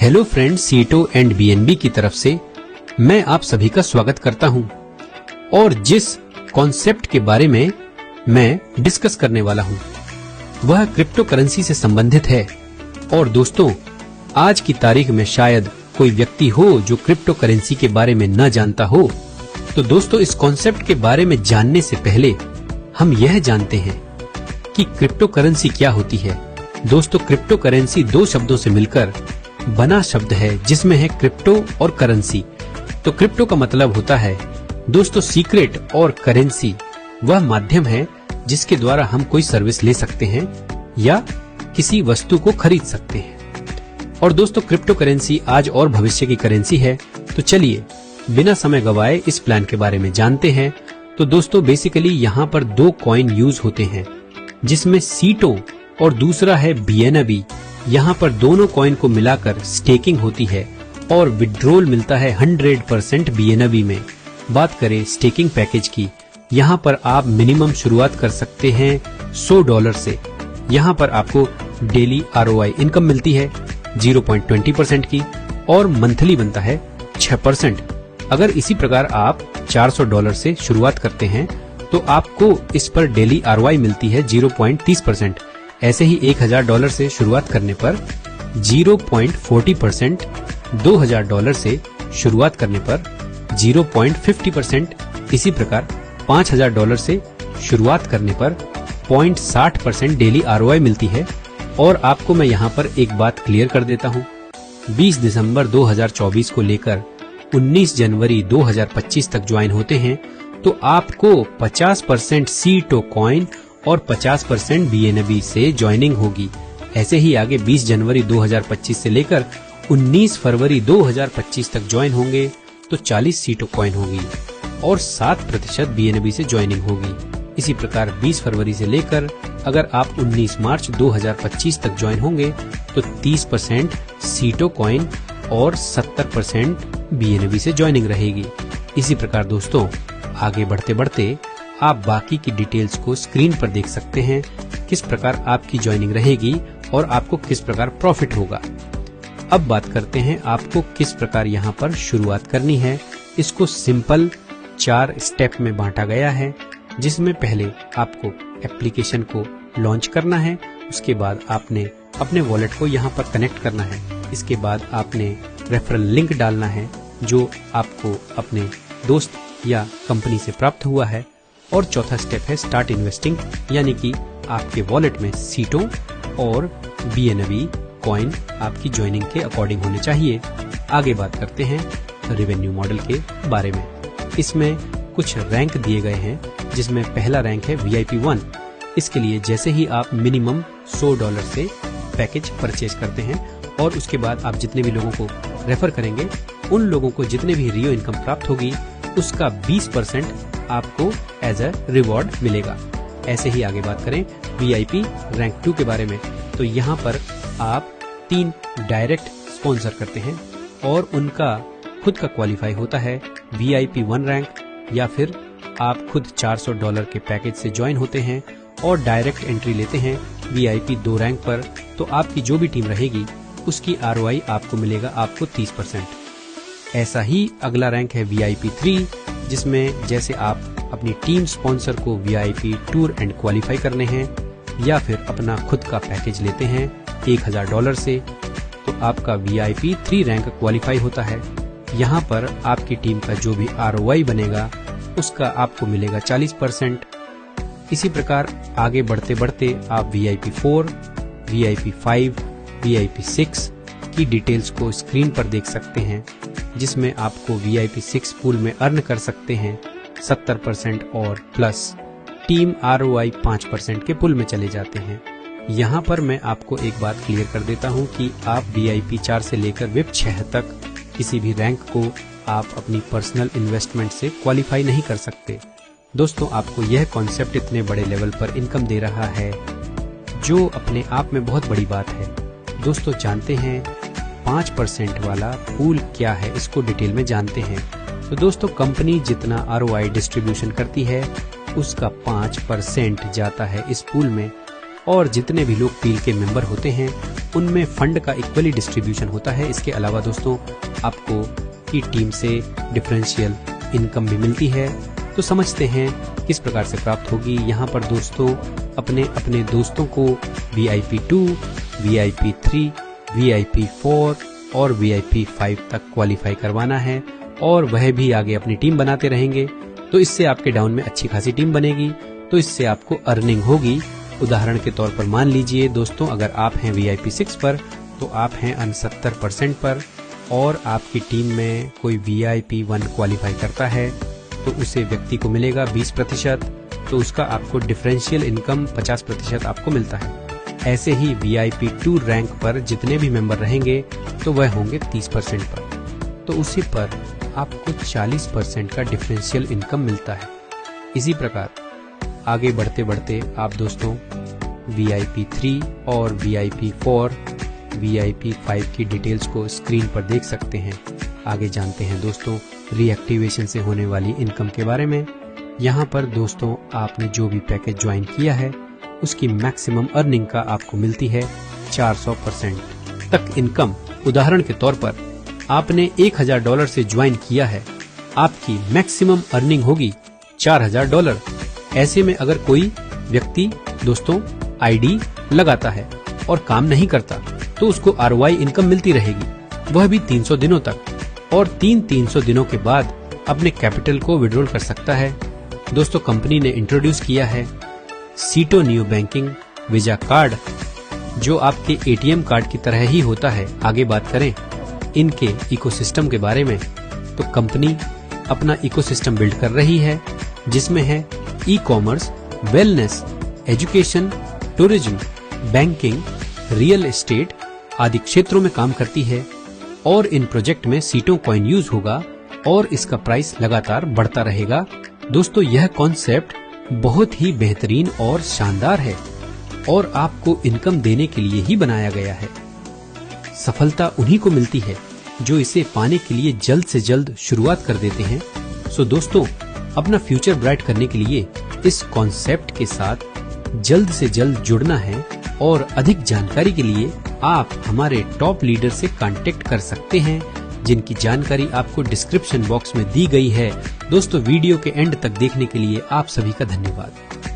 Hello friends, सीटो and BNB की तरफ से मैं आप सभी का स्वागत करता हूं और जिस कॉन्सेप्ट के बारे में मैं डिस्कस करने वाला हूं वह क्रिप्टो करेंसी से संबंधित है। और दोस्तों, आज की तारीख में शायद कोई व्यक्ति हो जो क्रिप्टो करेंसी के बारे में न जानता हो। तो दोस्तों, इस कॉन्सेप्ट के बारे में जानने से पहले हम यह जानते हैं कि क्रिप्टो करेंसी क्या होती है। दोस्तों, क्रिप्टो करेंसी दो शब्दों से मिलकर बना शब्द है जिसमें है क्रिप्टो और करेंसी। तो क्रिप्टो का मतलब होता है दोस्तों सीक्रेट, और करेंसी वह माध्यम है जिसके द्वारा हम कोई सर्विस ले सकते हैं या किसी वस्तु को खरीद सकते हैं। और दोस्तों, क्रिप्टो करेंसी आज और भविष्य की करेंसी है। तो चलिए बिना समय गवाए इस प्लान के बारे में जानते हैं। तो दोस्तों, बेसिकली यहाँ पर दो कॉइन यूज होते हैं जिसमें सीटो और दूसरा है बीएनबी। यहाँ पर दोनों कॉइन को मिलाकर स्टेकिंग होती है और विड्रॉल मिलता है 100% बीएनबी में। बात करें स्टेकिंग पैकेज की, यहाँ पर आप मिनिमम शुरुआत कर सकते हैं $100 से। यहाँ पर आपको डेली आरओआई इनकम मिलती है 0.20% की और मंथली बनता है 6%। अगर इसी प्रकार आप $400 से शुरुआत करते हैं तो आपको इस पर डेली आरओआई मिलती है 0.30%। ऐसे ही $1000 से शुरुआत करने पर 0.40%, $2000 से शुरुआत करने पर 0.50%, इसी प्रकार $5000 से शुरुआत करने पर 0.60% डेली आरओआई मिलती है। और आपको मैं यहाँ पर एक बात क्लियर कर देता हूँ, 20 दिसंबर 2024 को लेकर 19 जनवरी 2025 तक ज्वाइन होते हैं तो आपको 50% सीटो कॉइन और 50% बीएनबी से ज्वाइनिंग होगी। ऐसे ही आगे 20 जनवरी 2025 से लेकर 19 फरवरी 2025 तक ज्वाइन होंगे तो 40 सीटो कॉइन होगी और 7% बीएनबी से ज्वाइनिंग होगी। इसी प्रकार 20 फरवरी से लेकर अगर आप 19 मार्च 2025 तक ज्वाइन होंगे तो 30% सीटो कॉइन और 70% बीएनबी से ज्वाइनिंग रहेगी। इसी प्रकार दोस्तों, आगे बढ़ते बढ़ते आप बाकी की डिटेल्स को स्क्रीन पर देख सकते हैं, किस प्रकार आपकी ज्वाइनिंग रहेगी और आपको किस प्रकार प्रॉफिट होगा। अब बात करते हैं आपको किस प्रकार यहाँ पर शुरुआत करनी है। इसको सिंपल 4 स्टेप में बांटा गया है, जिसमें पहले आपको एप्लीकेशन को लॉन्च करना है, उसके बाद आपने अपने वॉलेट को यहाँ पर कनेक्ट करना है, इसके बाद आपने रेफरल लिंक डालना है जो आपको अपने दोस्त या कंपनी से प्राप्त हुआ है, और चौथा स्टेप है स्टार्ट इन्वेस्टिंग, यानी कि आपके वॉलेट में सीटो और बीएनबी कॉइन आपकी ज्वाइनिंग के अकॉर्डिंग होने चाहिए। आगे बात करते हैं रेवेन्यू मॉडल के बारे में। इसमें कुछ रैंक दिए गए हैं, जिसमें पहला रैंक है VIP 1। इसके लिए जैसे ही आप मिनिमम $100 से पैकेज परचेज करते हैं और उसके बाद आप जितने भी लोगों को रेफर करेंगे, उन लोगों को जितने भी रियो इनकम प्राप्त होगी उसका 20% आपको एज अ रिवॉर्ड मिलेगा। ऐसे ही आगे बात करें VIP रैंक 2 के बारे में, तो यहाँ पर आप 3 डायरेक्ट स्पॉन्सर करते हैं और उनका खुद का क्वालिफाई होता है VIP 1 रैंक, या फिर आप खुद $400 के पैकेज से ज्वाइन होते हैं और डायरेक्ट एंट्री लेते हैं VIP 2 रैंक पर, तो आपकी जो भी टीम रहेगी उसकी आरओआई आपको मिलेगा आपको 30%। ऐसा ही अगला रैंक है VIP 3, जिसमें जैसे आप अपनी टीम स्पॉन्सर को VIP टूर एंड क्वालिफाई करने हैं या फिर अपना खुद का पैकेज लेते हैं $1000 से, तो आपका VIP 3 रैंक क्वालिफाई होता है। यहाँ पर आपकी टीम का जो भी आरओआई बनेगा उसका आपको मिलेगा 40%। इसी प्रकार आगे बढ़ते बढ़ते आप VIP 4, VIP 5, VIP 6 की डिटेल्स को स्क्रीन पर देख सकते हैं, जिसमें आपको VIP 6 पूल में अर्न कर सकते हैं 70% और प्लस टीम आरओआई 5% के पुल में चले जाते हैं। यहाँ पर मैं आपको एक बात क्लियर कर देता हूँ कि आप VIP 4 से लेकर VIP 6 तक किसी भी रैंक को आप अपनी पर्सनल इन्वेस्टमेंट से क्वालिफाई नहीं कर सकते। दोस्तों, आपको यह कॉन्सेप्ट इतने बड़े लेवल पर इनकम दे रहा है जो अपने आप में बहुत बड़ी बात है। दोस्तों, जानते हैं 5% वाला पूल क्या है, इसको डिटेल में जानते हैं। तो दोस्तों, कंपनी जितना आरओआई डिस्ट्रीब्यूशन करती है उसका 5% जाता है इस पूल में, और जितने भी लोग पील के मेंबर होते हैं उनमें फंड का इक्वली डिस्ट्रीब्यूशन होता है। इसके अलावा दोस्तों आपको की टीम से डिफरेंशियल इनकम भी मिलती है। तो समझते हैं किस प्रकार से प्राप्त होगी। यहाँ पर दोस्तों अपने अपने दोस्तों को VIP 2, VIP 3, VIP 4 और VIP 5 तक क्वालिफाई करवाना है और वह भी आगे अपनी टीम बनाते रहेंगे। तो इससे आपके डाउन में अच्छी खासी टीम बनेगी, तो इससे आपको अर्निंग होगी। उदाहरण के तौर पर मान लीजिए दोस्तों, अगर आप हैं VIP 6 पर तो आप हैं 69% पर और आपकी टीम में कोई VIP 1 क्वालिफाई करता है तो उसे व्यक्ति को मिलेगा 20%, तो उसका आपको डिफरेंशियल इनकम 50% आपको मिलता है। ऐसे ही VIP 2 रैंक पर जितने भी मेंबर रहेंगे तो वह होंगे 30% पर, तो उसी पर आपको 40% का डिफरेंशियल इनकम मिलता है। इसी प्रकार आगे बढ़ते बढ़ते आप दोस्तों VIP 3 और VIP 4, VIP 5 की डिटेल्स को स्क्रीन पर देख सकते हैं। आगे जानते हैं दोस्तों रीएक्टिवेशन से होने वाली इनकम के बारे में। यहाँ पर दोस्तों आपने जो भी पैकेज ज्वाइन किया है उसकी मैक्सिमम अर्निंग का आपको मिलती है 400% तक इनकम। उदाहरण के तौर पर आपने $1000 से ज्वाइन किया है, आपकी मैक्सिमम अर्निंग होगी $4000। ऐसे में अगर कोई व्यक्ति दोस्तों ID लगाता है और काम नहीं करता तो उसको ROI इनकम मिलती रहेगी, वह भी 300 दिनों तक, और 300 दिनों के बाद अपने कैपिटल को विड्रॉल कर सकता है। दोस्तों कंपनी ने इंट्रोड्यूस किया है सीटो न्यू बैंकिंग वीजा कार्ड, जो आपके ATM कार्ड की तरह ही होता है। आगे बात करें इनके इकोसिस्टम के बारे में, तो कंपनी अपना इकोसिस्टम बिल्ड कर रही है जिसमें है e-commerce, wellness, education, tourism, banking, real estate आदि क्षेत्रों में काम करती है। और इन प्रोजेक्ट में सीटो कॉइन यूज होगा और इसका प्राइस लगातार बढ़ता रहेगा। दोस्तों यह कॉन्सेप्ट बहुत ही बेहतरीन और शानदार है और आपको इनकम देने के लिए ही बनाया गया है। सफलता उन्हीं को मिलती है जो इसे पाने के लिए जल्द से जल्द शुरुआत कर देते हैं। सो दोस्तों अपना फ्यूचर ब्राइट करने के लिए इस कॉन्सेप्ट के साथ जल्द से जल्द जुड़ना है और अधिक जानकारी के लिए आप हमारे टॉप लीडर से कांटेक्ट कर सकते हैं, जिनकी जानकारी आपको डिस्क्रिप्शन बॉक्स में दी गई है। दोस्तों वीडियो के एंड तक देखने के लिए आप सभी का धन्यवाद।